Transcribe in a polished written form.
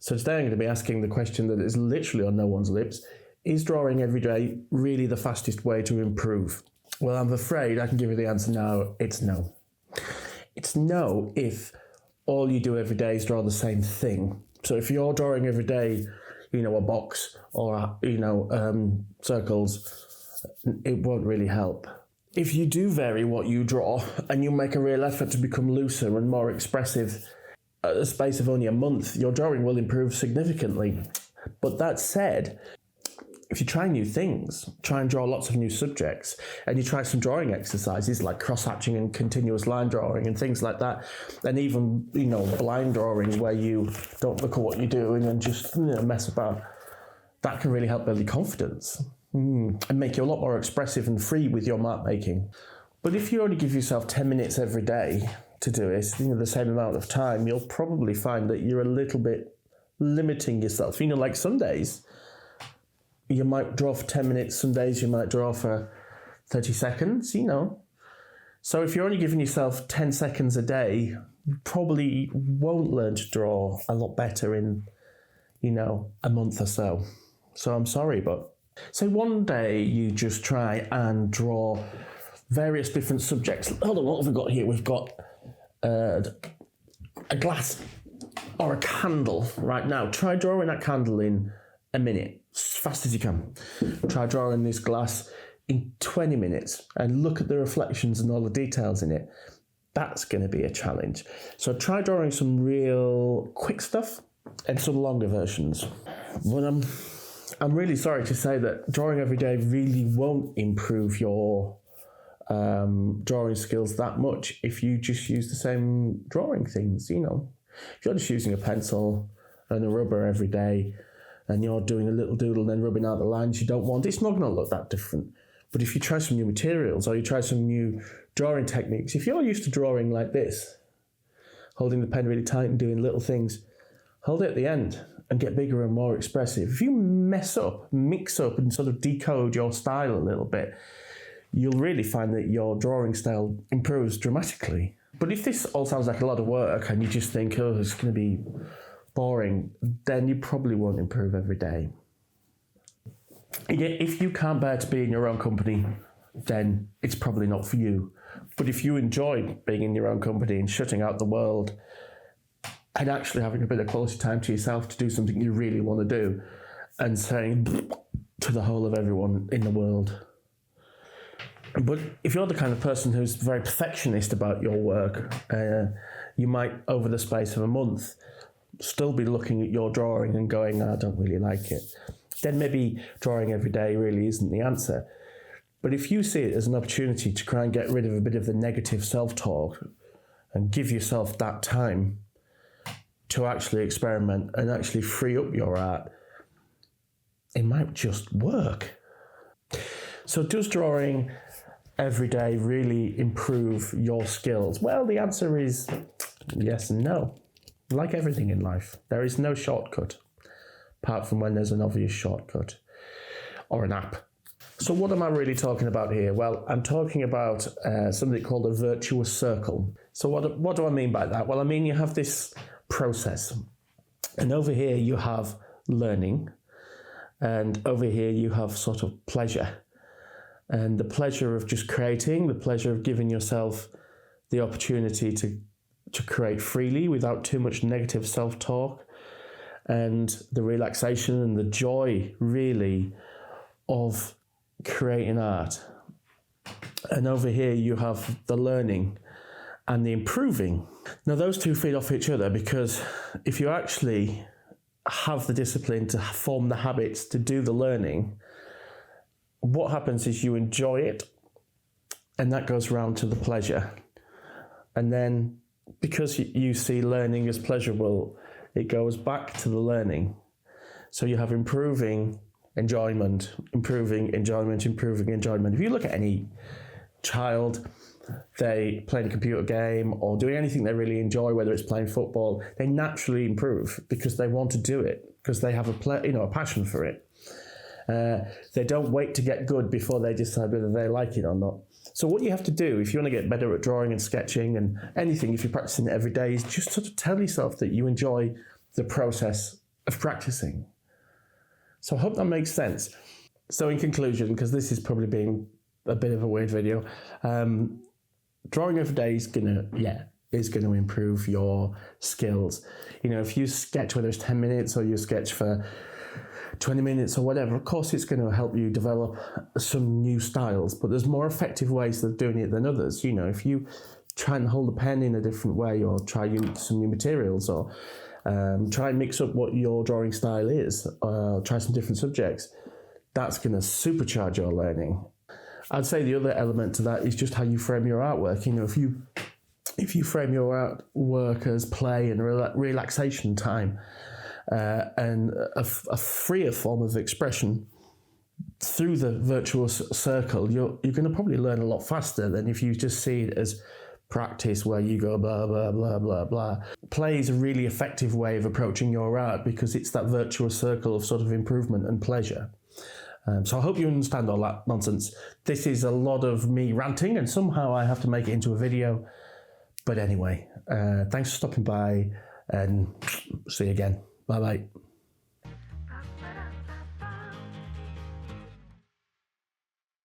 So today I'm going to be asking the question that is literally on no one's lips. Is drawing every day really the fastest way to improve? Well, I'm afraid I can give you the answer now. It's no. It's no if all you do every day is draw the same thing. So if you're drawing every day, a box or, circles, it won't really help. If you do vary what you draw and you make a real effort to become looser and more expressive at the space of only a month, your drawing will improve significantly. But that said, if you try new things, try and draw lots of new subjects, and you try some drawing exercises like cross-hatching and continuous line drawing and things like that, and even, blind drawing where you don't look at what you're doing and just mess about, that can really help build your confidence and make you a lot more expressive and free with your mark making. But if you only give yourself 10 minutes every day to do it, the same amount of time, you'll probably find that you're a little bit limiting yourself. Like some days, you might draw for 10 minutes, some days you might draw for 30 seconds, So if you're only giving yourself 10 seconds a day, you probably won't learn to draw a lot better in, a month or so. So I'm sorry, but say one day you just try and draw various different subjects. Hold on, what have we got here? We've got a glass or a candle right now. Try drawing that candle in a minute, as fast as you can. Try drawing this glass in 20 minutes and look at the reflections and all the details in it. That's going to be a challenge. So try drawing some real quick stuff and some longer versions. But I'm really sorry to say that drawing every day really won't improve your drawing skills that much if you just use the same drawing things, If you're just using a pencil and a rubber every day, and you're doing a little doodle and then rubbing out the lines you don't want, it's not going to look that different. But if you try some new materials or you try some new drawing techniques, if you're used to drawing like this, holding the pen really tight and doing little things, hold it at the end and get bigger and more expressive. If you mix up and sort of decode your style a little bit, you'll really find that your drawing style improves dramatically. But if this all sounds like a lot of work and you just think, oh, it's going to be boring, then you probably won't improve every day. If you can't bear to be in your own company, then it's probably not for you. But if you enjoy being in your own company and shutting out the world and actually having a bit of quality time to yourself to do something you really want to do and saying to the whole of everyone in the world. But if you're the kind of person who's very perfectionist about your work, you might, over the space of a month, still be looking at your drawing and going, I don't really like it. Then maybe drawing every day really isn't the answer. But if you see it as an opportunity to try and get rid of a bit of the negative self-talk and give yourself that time to actually experiment and actually free up your art, it might just work. So does drawing every day really improve your skills? Well, the answer is yes and no. Like everything in life, there is no shortcut, apart from when there's an obvious shortcut or an app. So what am I really talking about here? Well, I'm talking about something called a virtuous circle. So what do I mean by that? Well, I mean you have this process, and over here you have learning, and over here you have sort of pleasure. And the pleasure of just creating, the pleasure of giving yourself the opportunity to create freely without too much negative self-talk, and the relaxation and the joy, really, of creating art. And over here you have the learning and the improving. Now those two feed off each other, because if you actually have the discipline to form the habits to do the learning, what happens is you enjoy it, and that goes round to the pleasure. And then because you see learning as pleasurable, it goes back to the learning. So you have improving enjoyment, improving enjoyment, improving enjoyment. If you look at any child, they playing a computer game or doing anything they really enjoy, whether it's playing football, they naturally improve because they want to do it, because they have a passion for it. They don't wait to get good before they decide whether they like it or not. So what you have to do if you want to get better at drawing and sketching and anything, if you're practicing it every day, is just sort of tell yourself that you enjoy the process of practicing. So I hope that makes sense. So in conclusion, because this is probably being a bit of a weird video, drawing every day is gonna improve your skills. You know, if you sketch, whether it's 10 minutes or you sketch for 20 minutes or whatever, of course it's going to help you develop some new styles, but there's more effective ways of doing it than others. You know, if you try and hold a pen in a different way, or try some new materials, or try and mix up what your drawing style is, try some different subjects, that's going to supercharge your learning. I'd say the other element to that is just how you frame your artwork. You know, if you frame your artwork as play and relaxation time, and a freer form of expression through the virtuous circle, you're going to probably learn a lot faster than if you just see it as practice where you go blah, blah, blah, blah, blah. Play is a really effective way of approaching your art because it's that virtuous circle of sort of improvement and pleasure. So I hope you understand all that nonsense. This is a lot of me ranting, and somehow I have to make it into a video. But anyway, thanks for stopping by, and see you again. Bye-bye.